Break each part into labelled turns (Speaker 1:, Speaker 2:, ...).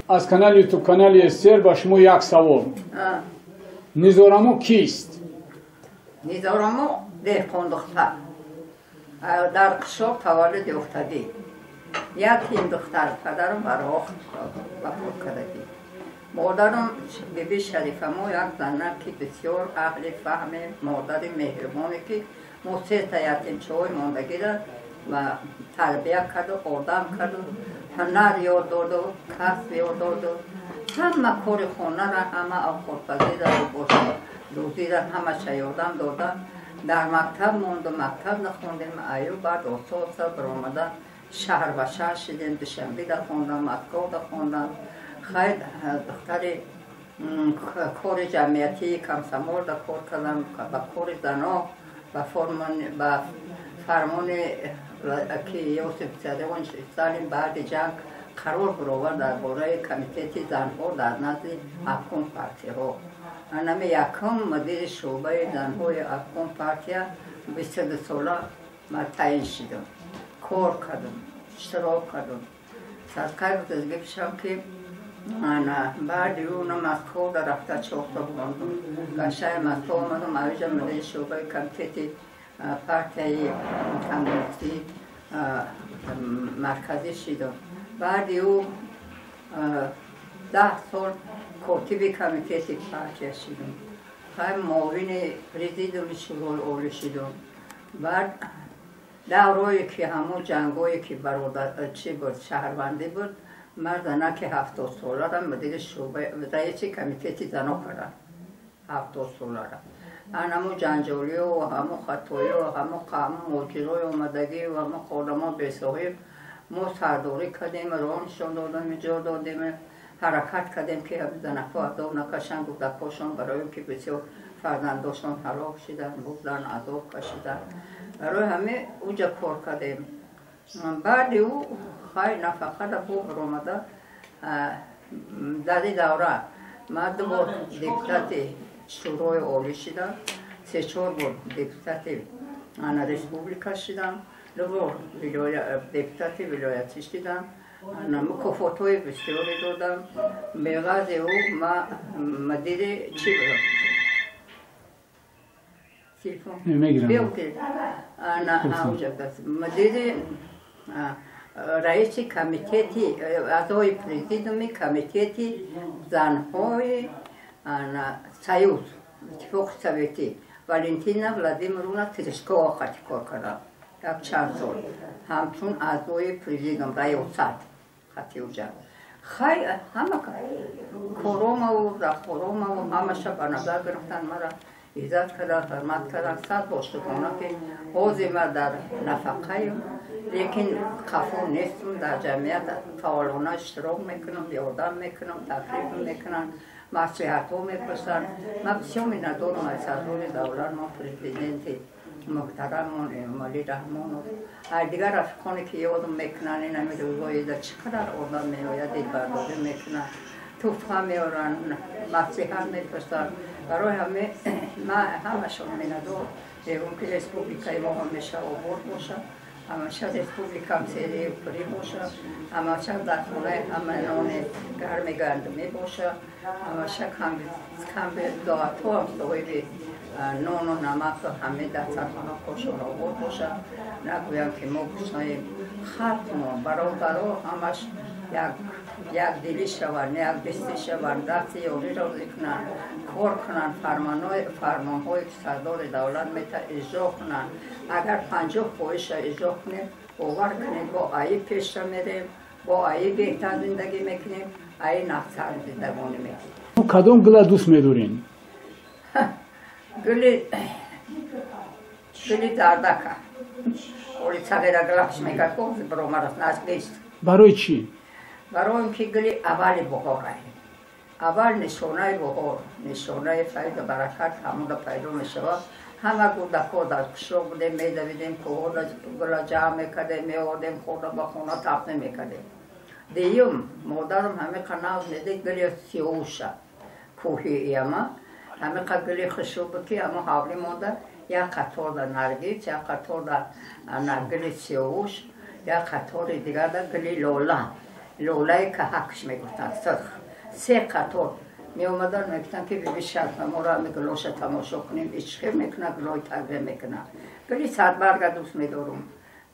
Speaker 1: از کانال یوتیوب کانال استر با شما یک سوال. نیزارمو کیست؟
Speaker 2: نیزارمو دهقان دختر در قشاب تولد افتادی. یتیم دختر پدرم برای وفات کردی. مادرم بیبی شریفمو یک زنه که بسیار اهل فهم مادر مهربانی که موسیقی یتیم چوی ماندگی را و تربیت کرد و آدم کرد و هنر یاد داد و کسب یاد داد و همه کار خانه را همه آخرپزی را روزی را همه شیادم دادن. در مکتب موند و مکتب نخوندیم ایو بعد آساسا برآمدن شهر و شهر شدیم دوشنبه در خوندم مسکو در خوندم خیلی دختر کار جمعیتی کمسمال در کار کردم با کار زنا و فرمان که یوسف صدیقان سالیم بعد جنگ قرار برآورد در باره کمیته زنها در نزد افغان پارتی ها. من یکم مدیر شعبه زنهای افغان پارتی 22 ساله من تعیین شدم. کار کردم، اشتراک کردم. صدقه بزرگی پیشم که بعد اون مسکو در رفته 4 تا بودم. گشای مسکو آمدم اویجا مدیر شعبه کمیته پارتی کمونیستی مرکزی شدم. بعد او 10 سال کاتب کمیته پارتی شدم. خیلی معاون پرزیدنت شورای عالی شدم. بعد دورایی که همون جنگایی که برادر چی بود شهروندی بود مردانه که 70 ساله را مدیر شعبه رئیس کمیته زنا کردن 70 ساله را. همون جنجالی و همون خطایی و همون موجرای اومدگی و همون خادمان بی‌صاحب ما سرداری کردیم رانشان دادیم اینجا دادیم حرکت کردیم که زنها عذاب نکشن گفتکاشان برای که بسیار فرزنداشان هلاک شدن بودن عذاب کشیدن برای همه اونجا کار کردیم. بعد او خیلی نفقه را بو برآمده در این دوره من 2 بار دپوتات شورای عالی شدم 3-4 بار دپوتات ریسپوبلیکا شدم 2 بار دپوتات ولایتی شدم مکافات‌های بسیاری دادم. بعد او من مدیر چی بودم؟
Speaker 1: میگیرم.
Speaker 2: مدیر رئیس کمیته اعضای پرزیدوم کمیته زنهای سیوز اتفاق سویتی والنتینا ولادیمیرونا ترشکووا خاطی کار کردم یک چند سال همچون اعضای پرزیدوم ریاست خاطی اوجا خیلی همه کارام و رفتارام و همه شب نظر گرفتن مرا عزت کردن حرمت کردن صد باشتگانه که حوضی من در نفقه لیکن خفون نیستم در جمعیت فعالانه اشتراک میکنم یادم میکنم تقریب میکنم مصلحت ها میپرسن من بسیار میندارم از صدر دولت ما پرزیدنت محترم مالی رحمان و دیگر رفقانی که یادم میکنن این همه روزایی در چقدر آدم میآید دید برداری میکنن توفه میارن مصلحت میپرسن برای همه من همشون میندارم اون که ریسپوبلیکای ما همیشه آباد باشه همیشه ریسپوبلیکا هم سیری و پری باشه همیشه در خونه همه نان گرم گندمی باشه همیشه کم به دعات ها هم صاحب نان و نمک و همه در سرخانه کاشان آباد باشه نگویم که ما بشناییم خط ما برادرها همش یک دلی شوند یک دستی شوند دست یاری را کنن کار کنن فرمانهای که سردار دولت میتونه اجرا کنن اگر 50 خواهش اجرا کنیم باور کنیم با ای پیش میریم با ای بهتر زندگی میکنیم ای نفسر زندگانی میکنیم.
Speaker 1: کدام گل دوست میدارین؟
Speaker 2: گلی زردکه اولی صغیره گلش میگه که برای مرس نزدیست.
Speaker 1: برای چی؟
Speaker 2: برای اینکه گلی اولی بهاره اول نشانه بهار نشانه فیض و برکت همون پیدا میشود همه گودک‌ها در قشر بودیم میدویدیم کوه گل جمع میکردیم میآوردیم خورده با خونه تپنه میکردیم. دیگه مادرم همه قناز میده گلی سیاوشه کوهی ایما همه گلی خشوب بود که اما حولی مادر یک قطار در نرگیس یک قطار در گلی سیاوش یک قطار دیگر در گلی لاله لولای که حقش میگفتن سه قطار می اومدن میگفتن که بیبی شرط ما میگه لوشه تماشا کنیم اشخیر میکنه گلای تقریه میکنه گلی صد برگه دوست میدارم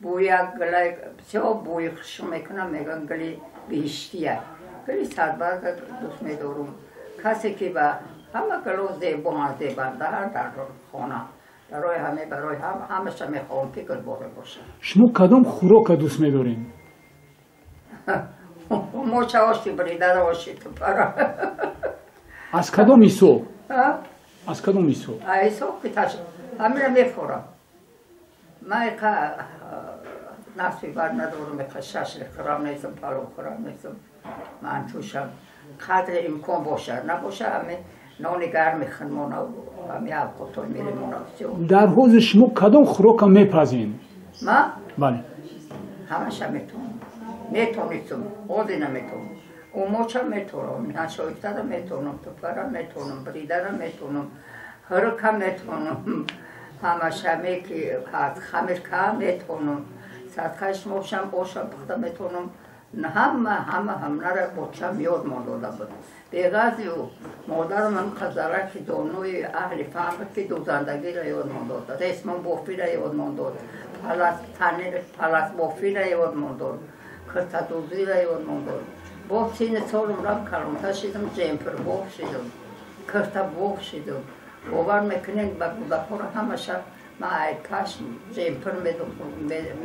Speaker 2: بوی گلای بسیار بوی خشم میکنه میگن گلی بهشتیه گلی صد برگه دوست میدارم کسی که با همه گلو زیبان در خانه برای همه برای همه میخوام که گل باره باشه
Speaker 1: شما کدام خوراک دوست می‌دارین؟
Speaker 2: موچه آشتی بریده رو آشتی تو پرا
Speaker 1: از کدام ایسو؟ از کدام ایسو؟
Speaker 2: ایسو که تاش همه رو میخورم من که نفسی بر ندارم که شش خورم نیستم پلو خورم نیستم من توشم قدر امکان باشه نباشه همه نانی گرم میخنمونه همه افغاتون میرمونه
Speaker 1: در حوض شما کدام خوراک میپزین؟
Speaker 2: من؟
Speaker 1: بله
Speaker 2: همشه میتونم میتونیستم خودی نمیتونم اون موچه میتونم نشایسته رو میتونم توپره میتونم بریده رو میتونم هرکه میتونم همشه میکی خمیر که میتونم صدقش موشم باشم بخدا میتونم همه رو بچم یاد مانداده بود بیغازی و مادر من قذاره که دانوی اهل فهم که دو زندگی را یاد مانداد رسمان بافی را یاد مانداد پلس بافی را یاد مانداد کرتدوزی را یاد مانداد با سین سالم را کلانتا شدم جمپر باف شدم کرتا باف شدم باور میکنین با کودکان همشه من کاش جمپر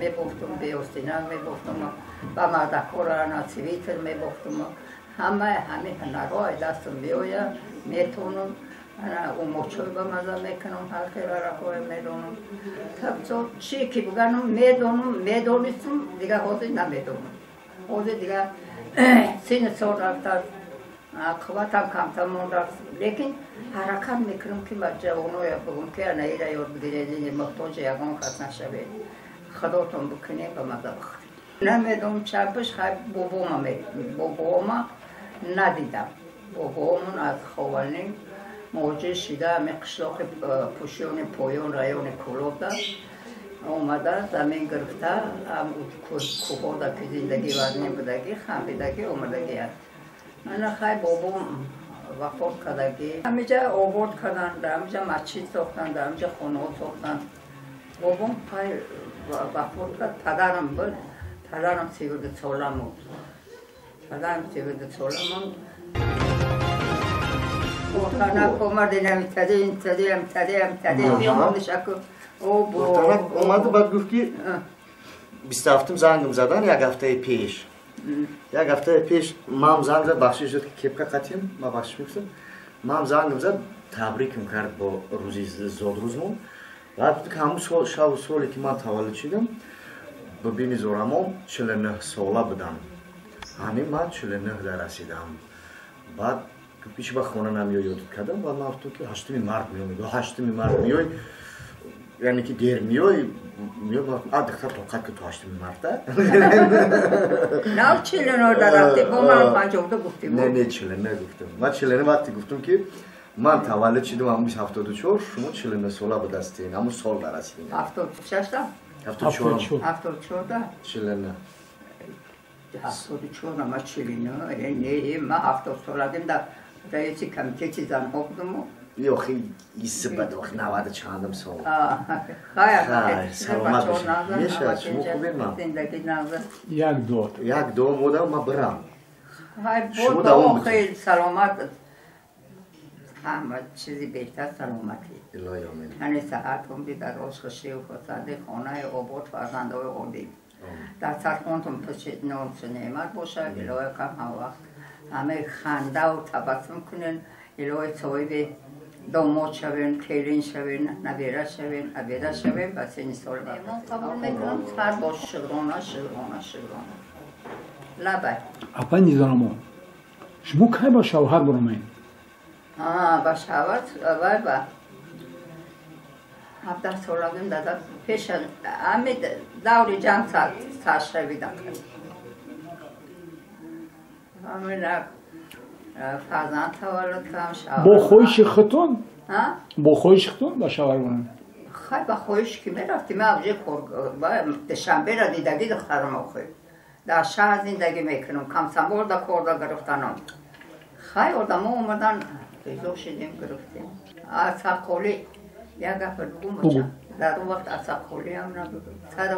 Speaker 2: میبافتم بیاستینه میبافتم با مردکان سویتر میبافتم همه هنرهای دستم بیاید میتونم اون موچوی با مزه میکنم هر خیلی رقای میدونم تا چی که بگنم میدونستم دیگه حوضی نمیدونم حوضی دیگه سین سال رفته قوتم کمتر مونده لیکن حرکت میکنم که با جوانای بگم که نهی را یاد بگیرید محتاج یگان کس نشوید خداتون بکنید و مزه بخورید نمیدونم چپش خیلی باباما ندیدم بابامون از خوالین موجه شده همه قشلاق پوشیون پایان رایان کلوب ده اومده زمین گرفته هم کوبا ده که زندگی ورنیم بدگی خمیدگی اومدگی هست من خیلی بابام وفات کردگی همینجا آورد کردن همینجا مسجد ساختن همینجا خونه ساختن بابام خیلی وفات کرد پدرم بود پدرم 32 سالم بود پدرم 32 سالم بود محترم اومده نمیتده بیاموندش اکو
Speaker 3: محترم اومده بعد گفت که 27 زنگم زدن یک هفته پیش یک هفته پیش مام زنگ زد بخشی شد که کپکه قطیم ما بخشش میکسم مام زنگم زد تبریکم کرد با روزی زادروزمون بعد که همون سالی که من تولد شدم ببینی زورمون 49 ساله بودم همین من 49 در رسیدم بعد پیش با خونه نمیای یاد کردم و من گفتم که 8 مارت میام 8 مارت میای یعنی که دیر میای دختر توقعت که تو 8 مارت
Speaker 2: نه 49 در رفته با من 52 گفتیم
Speaker 3: نه 49 گفتم من 49 وقتی گفتم که من تولد شدم همون 74 شما 49 ساله به دستین همون سال در رسیدین
Speaker 2: 76 تا
Speaker 3: 74
Speaker 2: تا
Speaker 3: 49
Speaker 2: 74 ما 49 نه ما 70 سالگیم در رئیس کمیته زنها بودم
Speaker 3: یا خیلی سبت وقت 90 چندم سال
Speaker 2: خیلی
Speaker 3: سلامت باشید میشه شما خوبین من
Speaker 2: زندگی نازه
Speaker 3: یک دو مدام ما برم
Speaker 2: شما دوام خیلی سلامت همه چیزی بهتر سلامتی
Speaker 3: الهی آمین
Speaker 2: هنی صحت هم بی در روز خوشی و خسنده خانه آباد فرزنده های آدیم در سرخوندتون پشت نامش نعمت باشه الهی کم هم وقت همه خنده و تبسم کنین الهی صاحب داماد شوین، کلین شوین، نبیره شوین، عبیده شوین و سینی سال وقت قبول میکنم سر باش شگرانه لبه
Speaker 1: اپا نیزانمو شما که با شوهر برمین؟
Speaker 2: با شوهر با 17 سالگیم داده پیش همه دور جنگ سرشویدم همین فرزند تولد کردم شوهر
Speaker 1: با خویش خطون؟ با خویش خطون با شوهر برمین؟
Speaker 2: خیلی با خویش که میرفتیم اوجه دشنبه را دیدگی دخترم آخوی در شهر زندگی میکنم کمسمول در کوردا گرفتنم خیلی آدم ها اومدن ریزو شدیم گرفتیم اصاقولی یک گفت بگم بچم در اون وقت اصاقولی هم نبود سر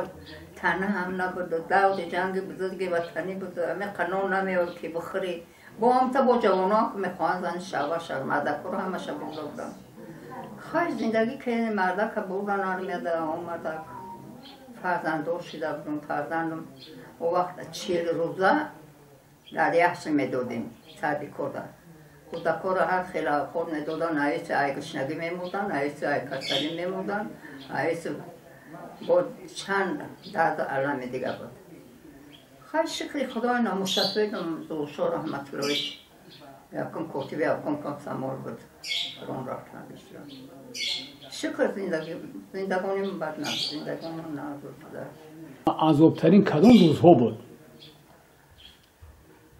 Speaker 2: تنه هم نبود داود جنگ بزرگی وطنی بود همه قانون نمیاد که بخوری با هم تا با جوانا که میخوان زن شو مردکو رو همه شو بودن خیلی زندگی که مردک بودن آرمیده آمده فرزندور شده بودم فرزندم او وقت 40 روزه در یخش میدادیم سردی کرده کودکا را هر خیلی خود میدادن ایسه ای گشنگی میمودن ایسه ای کسلی میمودن ایسه با چند درد علم دیگه بود خیلی شکری خدای نامشفیدم زوشا رحمت لویش یکم کوتیبی یکم کمسمول بود رون رفتن بیشتر شکر زندگانیم بد نبود زندگانیم نازد بوده
Speaker 1: عذابترین کدام روزها بود؟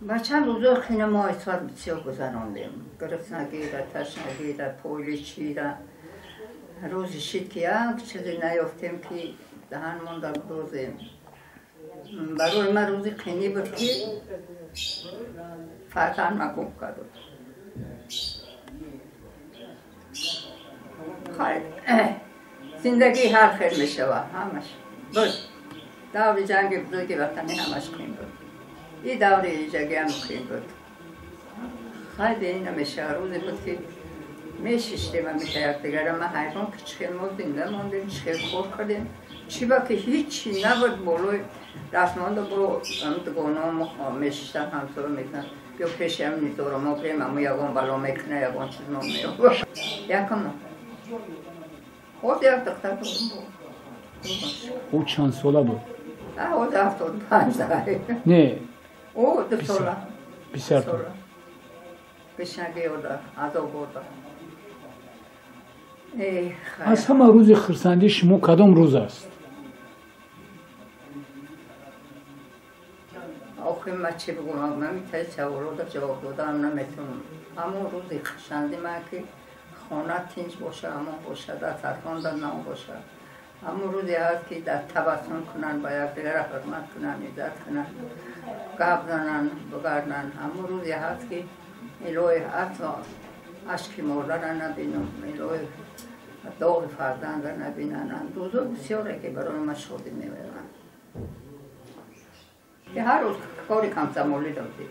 Speaker 2: بچه روزا خیلی ما اصفر بسیار گذراندیم گرفتنگی را تشنگی را پولیچی را روزی شد که یک چیزی نیافتیم که دهن مونده روزیم برای من روزی خیلی بود که فرزند ما گم کرد زندگی هر خیر میشوه همش بود دور جنگ بزرگی وطنی همش خیم بود این دور جنگی هم خیم بود خیلی این نمیشه روزی بود که میشیشتیم و میشه یک دیگر ما حیران که چخیل ما زنده موندیم چخیل خور کردیم چی با که هیچی نبود بولوی دستمانده برو دگانه هم میشیشتن همسورو میکنن بیا پیش هم نیزورو ما بریم همو یکان بلا میکنه یکان چیز ما میاد یکم خود یک دختر بود
Speaker 1: او چند ساله بود؟
Speaker 2: او 75 ساله
Speaker 1: نه
Speaker 2: او 2 ساله
Speaker 1: 20 ساله
Speaker 2: بشنگی او در عذاب بوده
Speaker 1: از همه روز خرسندی شما کدام روز است؟
Speaker 2: آخه من چی بگم من میتونی سوالات جواب دادم نمیتونم همون روزی خرسندی من که خانه تینج باشه همون باشه در سرخان در نام باشه همون روزی هست که در تبسم کنن با یک دیگر حرمت کنن عزت کنن گپ زنن بگردن همون روزی هست که الهی حتی عشق مرده را نبینم الهی داغ فرزند را نبینن روزا بسیاره که برای من شادی میبرن که هر روز کاری کمسمولی دادی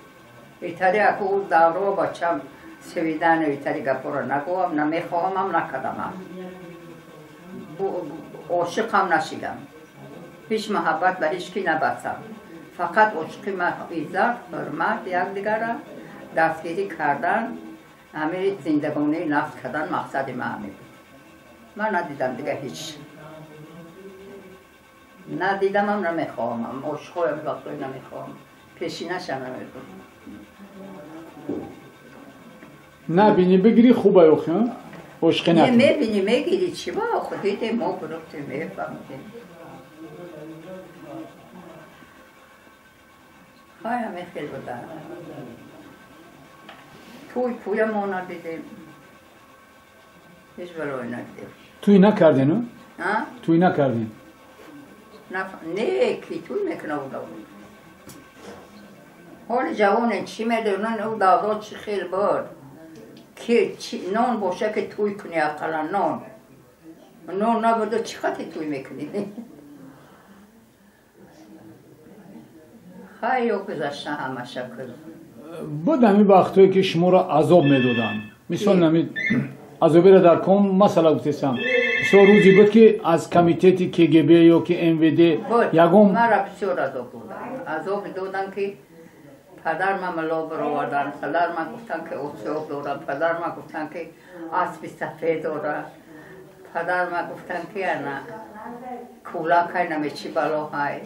Speaker 2: ایتری اکو دوره بچم سویدن ایتری گپا را نگوهم نمیخواهم هم نکدم هم عاشق هم نشیدم هیچ محبت بر هیچکی نبستم فقط عاشقی من ایزد حرمت یک دیگر را دستگیری کردن همه زندگانی نفس کردن مقصد من همه بود من ندیدم دیگه هیچ ندیدم هم نمیخواهم هم عاشقای وقتی نمیخواهم پیشینش هم نمیخواهم
Speaker 1: نبینی بگیری خوبه اوخی عشق نکنی
Speaker 2: میبینی میگیری چی با خودیده ما گرفتیم میفهمدیم خواهی همه خیلی بودن توی ما ندیدیم هیچ برای ندیدیم
Speaker 1: توی نکردین؟
Speaker 2: ها؟
Speaker 1: توی نکردین؟
Speaker 2: نه کی توی میکنه او داود حال جوانه چی میدونن او داود چی خیلی بود که نان باشه که توی کنی اقلا نان نبوده چی خطی توی میکنی خیلی گذشته همه شکل
Speaker 1: بود همی وقتایی که شما را عذاب میدادن مثال نمید عذابی را در کام مثلا گفتیستم مثال روزی بود که از کمیتیتی KGB یا که MVD یکم
Speaker 2: من را بسیار عذاب بودن عذاب دادن که پدر من ملا برآوردن پدر من گفتن که اوسیاب دارم پدر من گفتن که اسب سفید دارم پدر من گفتن که نه کولاک نمیچی بلا های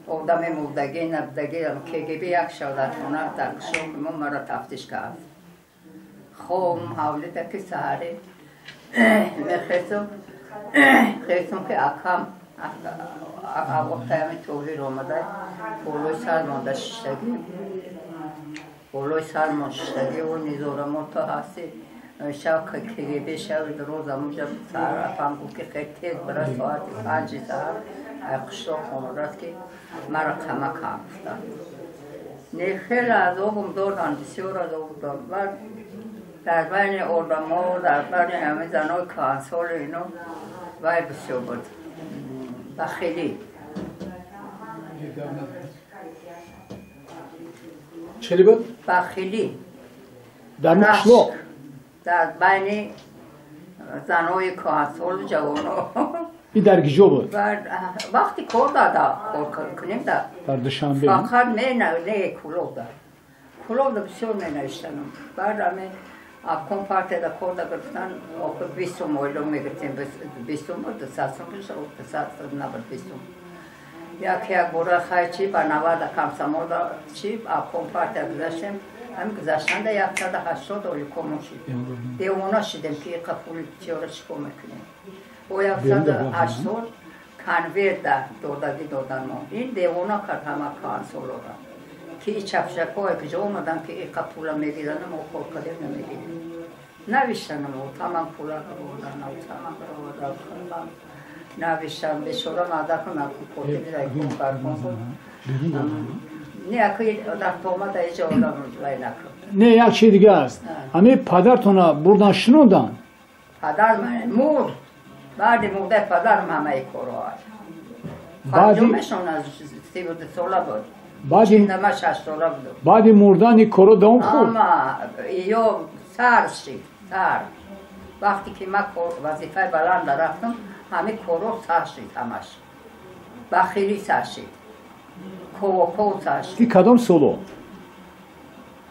Speaker 2: آدم مردگی نبدگی KGB یک شهادتنامه در شام مرا تفتیش کرد خب حوله که سهره خیستم که اکم وقتی همه تولی رو آمده پولوی سرمان ششتگی پولوی سرمان ششتگی و نیزورمون تا هستی شب KGB شب روز همونجا سهر افهم بود که خیلی تیز برای ساعت 5 سهر قشتا خانورد که مرا کمک هم گفتن خیلی عذابم دادن بسیار عذابم دادن و در بین آدما در بین همه زنای کهنسال اینا وای بسیار بود بخیلی
Speaker 1: چلی بود؟
Speaker 2: بخیلی
Speaker 1: در مقشلو
Speaker 2: در بین زنای کهنسال جوانا
Speaker 1: این در گیجو بود؟
Speaker 2: وقتی کار داده کار کنیم
Speaker 1: در دوشنبه
Speaker 2: فقط نه کلوب دا بسیار می نوشتنم بعد همه کمپارت دا کار دا گرفتن آخر 20 مایلو می گرفتیم 20 بود 200 بشه 200 نبود 20 یکی یک بوره خواهی چی با 90 کمسمو دا چی کمپارت دا گذاشتیم همین گذاشتن دا 180 اولی کمون شید دیوانا شدیم که قفول چیاره چکو میکنیم و 180 کنویر دا دادن ما این دیوانا کرد همه کانسول را که این چپشک های کجا اومدن که این پولا میگیرن ما خور کدیم نمیگیریم نوشتن ما تمام پولا بردن تمام بردن نوشتن بشورا مدد کنم که پوتی دیده کن برکن نه اکی رفت آمد ایجا آدم رای نکن
Speaker 1: نه یک چی دیگه است همه پدرتون بردن شنودن
Speaker 2: پدر من مرد بعد مرده پدرم همه ای کارو آد خانجومشون از 32 ساله بود چندمه 6 ساله بود
Speaker 1: بعد مردن این کارو دوم خورد
Speaker 2: اما یا سر شید سر وقتی که من وظیفه بلند رفتم همه کارو سر شید همش بخیلی سر شید کوکو سر شید
Speaker 1: این کدام سالو؟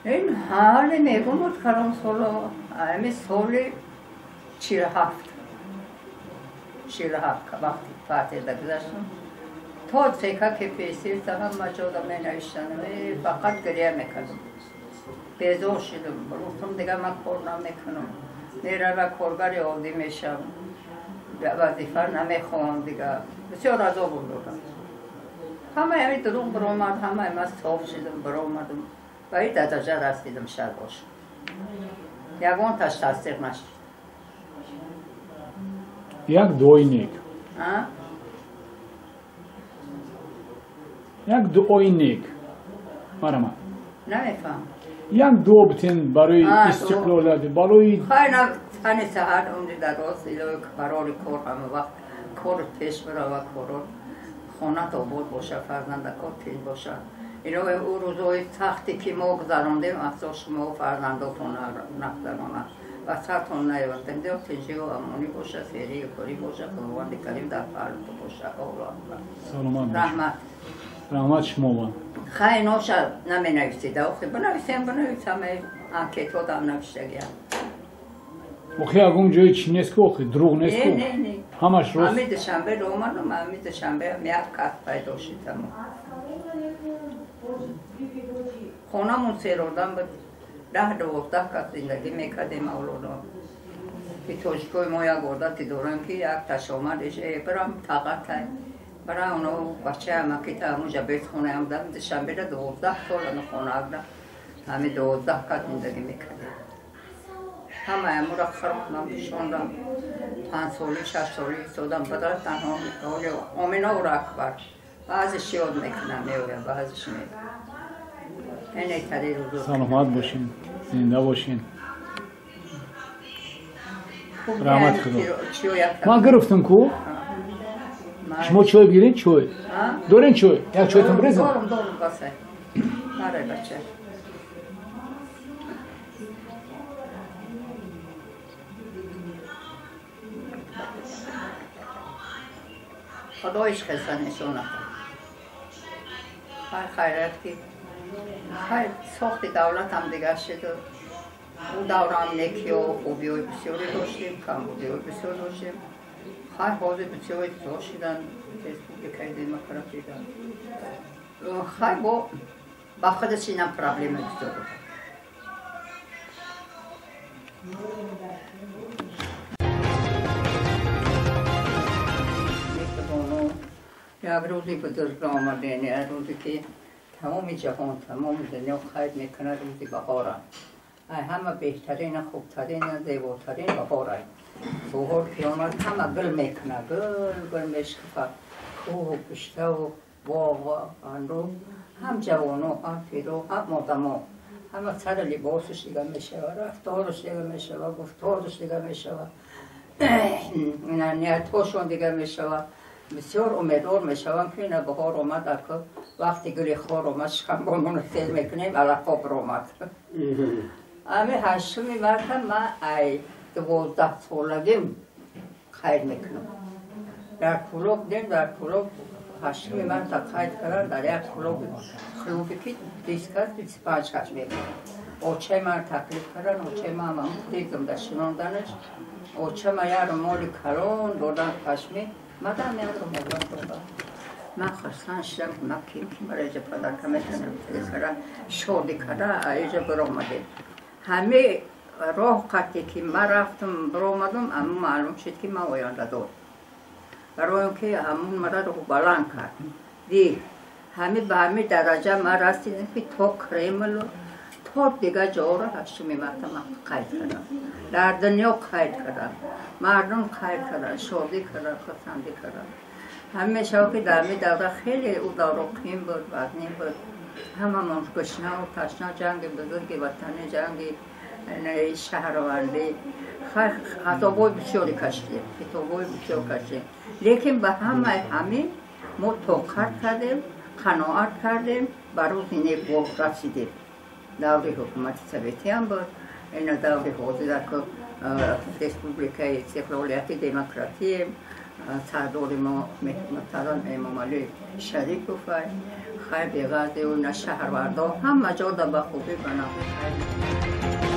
Speaker 2: این حال میگم بود کدام سالو همه سال 47 وقتی فاتح دا گذاشتم تا سکه که پیسیر تا هم مجادا می نوشتن فقط گریه میکردم بیزار شدم گفتم دیگه من کار نمیکنم نیره و کارگر عادی میشم وظیفه نمیخوام دیگه بسیار عذاب بردم همه همین دروغ برآمد همه من صاف شدم برآمدم و این درجه رسیدم شاید باشم یگان تاش تصدیق نشد
Speaker 1: یک دوینیک یک دوینیک مرما
Speaker 2: نمیفهم
Speaker 1: یک دو بتین برای استقلال برای
Speaker 2: خیلی تنی سهر اونی در راست ایلوی برای کار همه وقت کار پیش برای کار خانه تا بود باشه فرزنده کار تین باشه اینا او روزای سختی که ما گذراندیم افزا شما و فرزنداتون نگذرانه و سرتون نیوردیم دیو تنجی و امانی باشه سیری و کاری باشه خداوند کریم در فرد باشه
Speaker 1: سلامت
Speaker 2: رحمت
Speaker 1: رحمت شما با
Speaker 2: خیلی نوشه نمی نویسیده آخی بنویسیم همه انکیت ها دم نوشتگیم
Speaker 1: آخی اگم جای چی نیست که آخی دروغ نیست که
Speaker 2: نه
Speaker 1: همش راست
Speaker 2: همه دوشنبه رو اومدم همه دوشنبه یک کس پیدا شدم خونمون سیرودن بود 10-12 کس زندگی میکردیم اولادان که توشکوی ما یک عادتی دارم که یک تش آمدش برم طاقت برای اونو بچه همه که تا همونجا بیت خونه هم دارم دوشنبه 12 سال خونه بودم همه 12 کس زندگی میکردیم همه همون را خرمونم بشوندم 5 سالی 6 سالی سودم بدر تنها آمینا و را اکبر بعضش یاد میکنم میویم بعضش میکنم اینه تری روزو
Speaker 1: سلامت باشین زنده باشین رحمت خدا ما گرفتم کو شما چای بیرین چای دارین چای یک چایتون بریزم
Speaker 2: دارم باسه برای بچه خدایش خیلی نشونه خیرت که خیلی ساخت دولت هم دیگه شد اون دوره هم نکی و خوبی های بسیاری داشتیم کمبودی های بسیار داشتیم خیلی حاضر بسیاری داشتیدن فیسبوک کردیم مکرم دیدن خیلی با خودش اینم پرابلم بسیار بود یک روزی بزرگ آمدن یک روزی که تمام جهان تمام دنیا خیر میکنه روزی بهاره همه بهترین خوبترین زیباترین بهاره بهار که آمد همه گل میکنه گل میشکفه کوه و پشته و باغ و اندو هم جوانو هم پیرو هم مردمو همه سر لباسش دیگه میشود رفتارش دیگه میشود گفتارش دیگه میشود نیتاشون دیگه میشود بسیار امیدوار میشوم که این بهار اومد که وقتی گلی خور اومد شخمبانمون رو سیل میکنیم علفا بر اومد امی هشتمی مرتب من ای 12 سالگیم خیر میکنم در کلوب دیم در کلوب هشتمی مرتب خیر کردن در یک کلوب خلوبی که 20 کس 25 کس میکنم اوچه من تکلیف کردن اوچه من هم دیدم در شناندنش اوچه من یه مالی کلون دادن پشمی مدام یادم میاد من خواستم شدم که من کیم برای اینجا پدر که میتونم تلسکرم شادی کرده اینجا برآمده همه راه قطعی که من رفتم برآمدم اما معلوم شد که من آینده دار برای اینکه همون مرا رو بلند کرد دی همه به همه درجه من رسیدم که تا کرمل تا دیگه جا را هشتمی مرتبه من قید کردم در دنیا قید کردم مردم قید کردن شادی کردن خواستندی کردن همیشه که در می دوره خیلی او دارو قیم بود وزنی بود همه من گشنه و تشنه جنگ بزرگی وطنی جنگی شهروندی خطابای بسیاری کشیدیم کتابای بسیار کشیدیم لیکن به همه ما توقعت کردیم قناعت کردیم برای نیک وقت رسیدیم دوره حکومت سویتی هم بود این دوره حوزه که رسپوبلیکای استقلالیت دموکراتی سردار ما محترم امام علی شریف و خیر بیغازی و شهروندان هم مجال به خوبی بنا